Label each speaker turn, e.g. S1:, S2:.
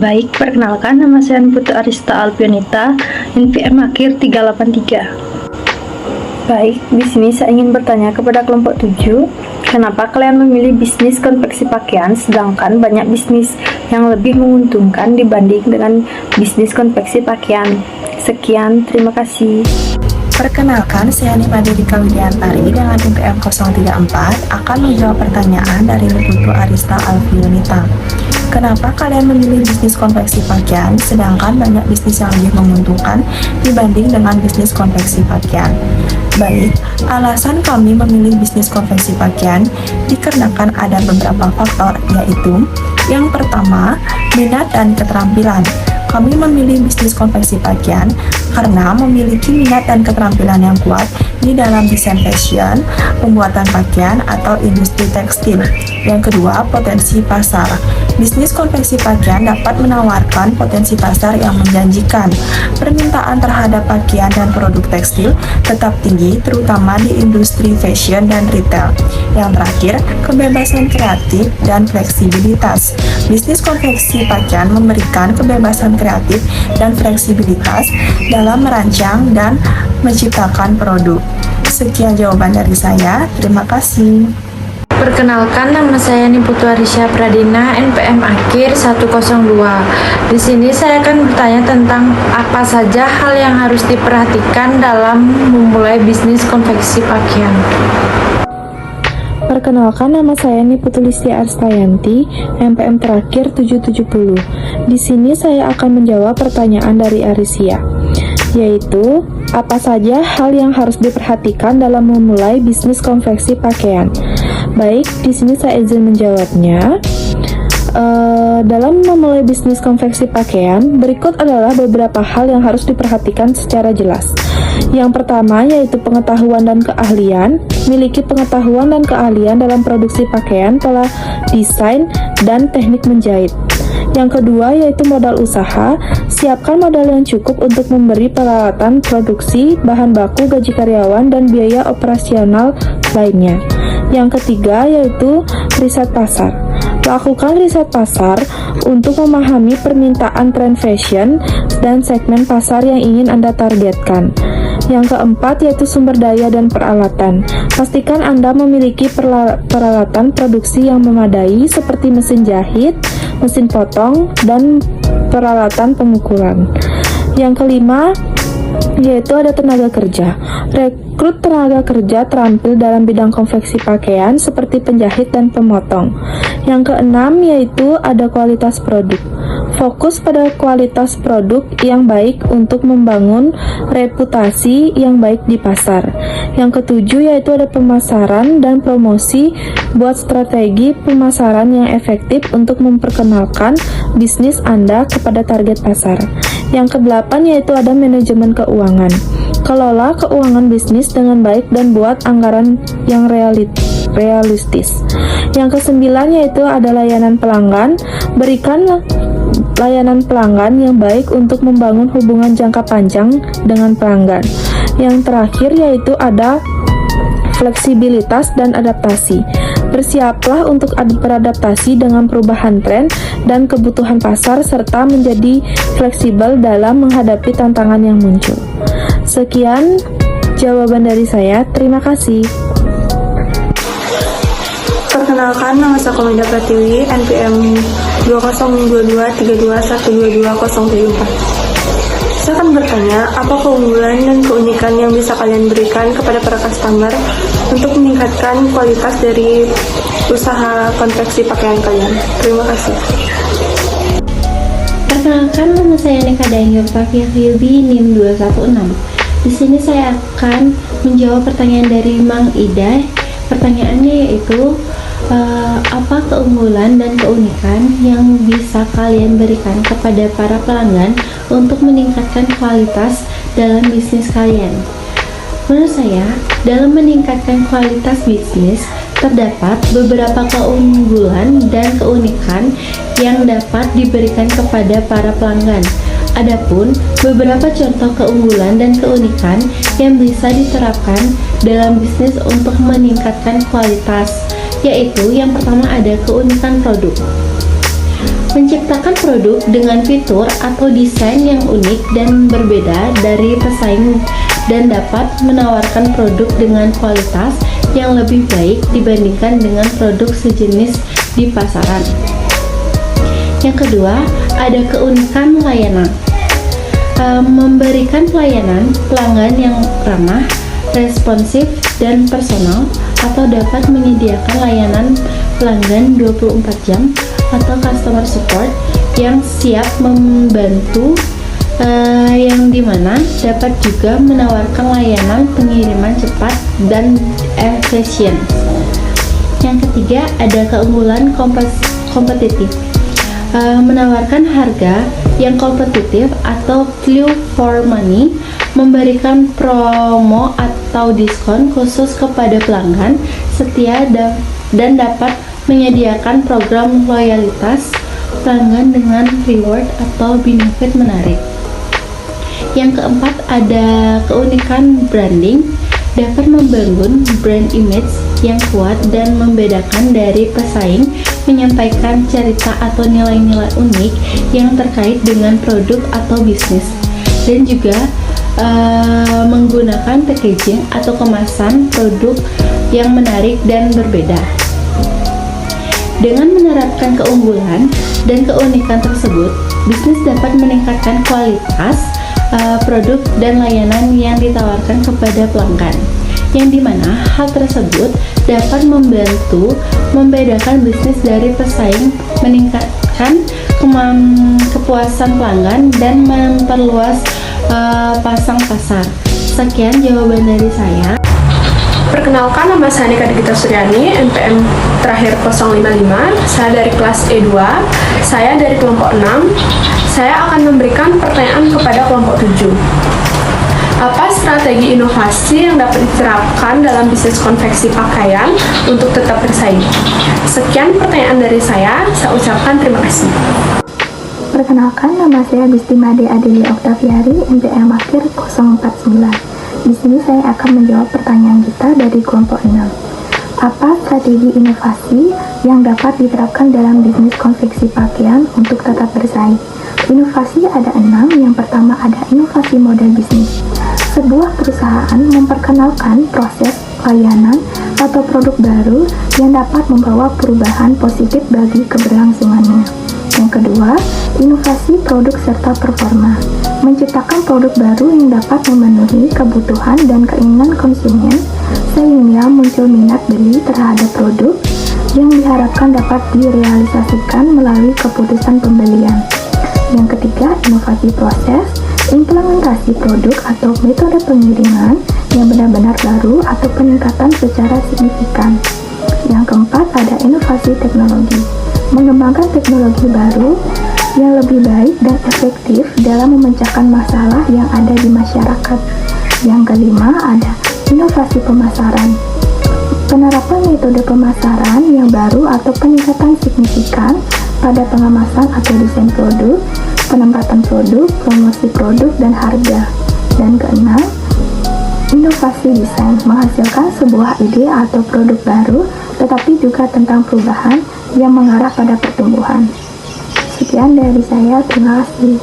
S1: Baik, perkenalkan nama saya Putu Arista Alpionita, NPM akhir 383. Baik, di sini saya ingin bertanya kepada kelompok 7, kenapa kalian memilih bisnis konveksi pakaian sedangkan banyak bisnis yang lebih menguntungkan dibanding dengan bisnis konveksi pakaian? Sekian, terima kasih.
S2: Perkenalkan, saya Nima Dedika Widiantari dengan NPM 034 akan menjawab pertanyaan dari Putu Arista Alpionita. Kenapa kalian memilih bisnis konveksi pakaian sedangkan banyak bisnis yang lebih menguntungkan dibanding dengan bisnis konveksi pakaian? Baik, alasan kami memilih bisnis konveksi pakaian dikarenakan ada beberapa faktor, yaitu yang pertama, minat dan keterampilan. Kami memilih bisnis konveksi pakaian karena memiliki minat dan keterampilan yang kuat di dalam desain fashion, pembuatan pakaian, atau industri tekstil. Yang kedua, potensi pasar. Bisnis konveksi pakaian dapat menawarkan potensi pasar yang menjanjikan. Permintaan terhadap pakaian dan produk tekstil tetap tinggi, terutama di industri fashion dan retail. Yang terakhir, kebebasan kreatif dan fleksibilitas. Bisnis konveksi pakaian memberikan kebebasan kreatif dan fleksibilitas dalam merancang dan menciptakan produk. Sekian jawaban dari saya, terima kasih.
S3: Perkenalkan, nama saya Niputu Arisya Pradina, NPM akhir 102. Di sini saya akan bertanya tentang apa saja hal yang harus diperhatikan dalam memulai bisnis konveksi pakaian.
S4: Perkenalkan, nama saya Niputu Listia Arstayanti, NPM terakhir 770. Di sini saya akan menjawab pertanyaan dari Arisia, yaitu apa saja hal yang harus diperhatikan dalam memulai bisnis konveksi pakaian. Baik, di sini saya izin menjawabnya. Dalam memulai bisnis konveksi pakaian, berikut adalah beberapa hal yang harus diperhatikan secara jelas. Yang pertama yaitu pengetahuan dan keahlian. Miliki pengetahuan dan keahlian dalam produksi pakaian, pola desain, dan teknik menjahit. Yang kedua yaitu modal usaha. Siapkan modal yang cukup untuk memberi peralatan produksi, bahan baku, gaji karyawan, dan biaya operasional lainnya. Yang ketiga yaitu riset pasar. Lakukan riset pasar untuk memahami permintaan tren fashion dan segmen pasar yang ingin Anda targetkan. Yang keempat yaitu sumber daya dan peralatan. Pastikan Anda memiliki peralatan produksi yang memadai seperti mesin jahit, mesin potong, dan peralatan pemukulan. Yang kelima yaitu ada tenaga kerja. Rekrut tenaga kerja terampil dalam bidang konveksi pakaian seperti penjahit dan pemotong. Yang keenam yaitu ada kualitas produk. Fokus pada kualitas produk yang baik untuk membangun reputasi yang baik di pasar. Yang ketujuh yaitu ada pemasaran dan promosi. Buat strategi pemasaran yang efektif untuk memperkenalkan bisnis Anda kepada target pasar. Yang kedelapan yaitu ada manajemen keuangan. Kelola keuangan bisnis dengan baik dan buat anggaran yang realistis. Yang kesembilan yaitu ada layanan pelanggan. Berikan layanan pelanggan yang baik untuk membangun hubungan jangka panjang dengan pelanggan. Yang terakhir yaitu ada fleksibilitas dan adaptasi. Bersiaplah untuk beradaptasi dengan perubahan tren dan kebutuhan pasar serta menjadi fleksibel dalam menghadapi tantangan yang muncul. Sekian jawaban dari saya, terima kasih.
S5: Perkenalkan, nama saya Komedia Pratiwi, NPM 202232121204. Saya akan bertanya, apa keunggulan dan keunikan yang bisa kalian berikan kepada para customer untuk meningkatkan kualitas dari usaha konveksi pakaian kalian? Terima kasih.
S6: Perkenalkan, nama saya Nika Daeng Yurtafiah Yubi, NIM 216. Di sini saya akan menjawab pertanyaan dari Mang Ida. Pertanyaannya yaitu, apa keunggulan dan keunikan yang bisa kalian berikan kepada para pelanggan untuk meningkatkan kualitas dalam bisnis kalian? Menurut saya, dalam meningkatkan kualitas bisnis, terdapat beberapa keunggulan dan keunikan yang dapat diberikan kepada para pelanggan. Adapun beberapa contoh keunggulan dan keunikan yang bisa diterapkan dalam bisnis untuk meningkatkan kualitas, yaitu yang pertama ada keunikan produk. Menciptakan produk dengan fitur atau desain yang unik dan berbeda dari pesaing dan dapat menawarkan produk dengan kualitas yang lebih baik dibandingkan dengan produk sejenis di pasaran. Yang kedua, ada keunikan layanan. Memberikan pelayanan pelanggan yang ramah, responsif, dan personal, atau dapat menyediakan layanan pelanggan 24 jam atau customer support yang siap membantu, yang dimana dapat juga menawarkan layanan pengiriman cepat dan efisien. Yang ketiga, ada keunggulan kompetitif. Menawarkan harga yang kompetitif atau value for money, memberikan promo atau diskon khusus kepada pelanggan setia dan dapat menyediakan program loyalitas pelanggan dengan reward atau benefit menarik. Yang keempat, ada keunikan branding. Dapat membangun brand image yang kuat dan membedakan dari pesaing, menyampaikan cerita atau nilai-nilai unik yang terkait dengan produk atau bisnis, dan juga menggunakan packaging atau kemasan produk yang menarik dan berbeda. Dengan menerapkan keunggulan dan keunikan tersebut, bisnis dapat meningkatkan kualitas produk dan layanan yang ditawarkan kepada pelanggan, yang dimana hal tersebut dapat membantu membedakan bisnis dari pesaing, meningkatkan kepuasan pelanggan, dan memperluas pasang pasar. Sekian jawaban dari saya.
S5: Perkenalkan, nama saya Nika Digita Suryani, NPM terakhir 055. Saya dari kelas E2. Saya dari kelompok 6. Saya akan memberikan pertanyaan kepada kelompok 7. Apa strategi inovasi yang dapat diterapkan dalam bisnis konveksi pakaian untuk tetap bersaing? Sekian pertanyaan dari saya ucapkan terima kasih.
S1: Perkenalkan, nama saya Bistimade Adelia Oktaviari, NPM akhir 049. Di sini saya akan menjawab pertanyaan kita dari kelompok 6. Apa strategi inovasi yang dapat diterapkan dalam bisnis konveksi pakaian untuk tetap bersaing? Inovasi ada 6. Yang pertama ada inovasi model bisnis. Sebuah perusahaan memperkenalkan proses, layanan, atau produk baru yang dapat membawa perubahan positif bagi keberlangsungannya. Yang kedua, inovasi produk serta performa. Menciptakan produk baru yang dapat memenuhi kebutuhan dan keinginan konsumen sehingga muncul minat beli terhadap produk yang diharapkan dapat direalisasikan melalui keputusan pembelian. Yang ketiga, inovasi proses. Implementasi produk atau metode pengiriman yang benar-benar baru atau peningkatan secara signifikan. Yang keempat, ada inovasi teknologi. Mengembangkan teknologi baru yang lebih baik dan efektif dalam memecahkan masalah yang ada di masyarakat. Yang kelima, ada inovasi pemasaran. Penerapan metode pemasaran yang baru atau peningkatan signifikan pada pengemasan atau desain produk, penempatan produk, promosi produk, dan harga. Dan keenam, inovasi desain, menghasilkan sebuah ide atau produk baru, tetapi juga tentang perubahan yang mengarah pada pertumbuhan. Sekian dari saya, terima kasih.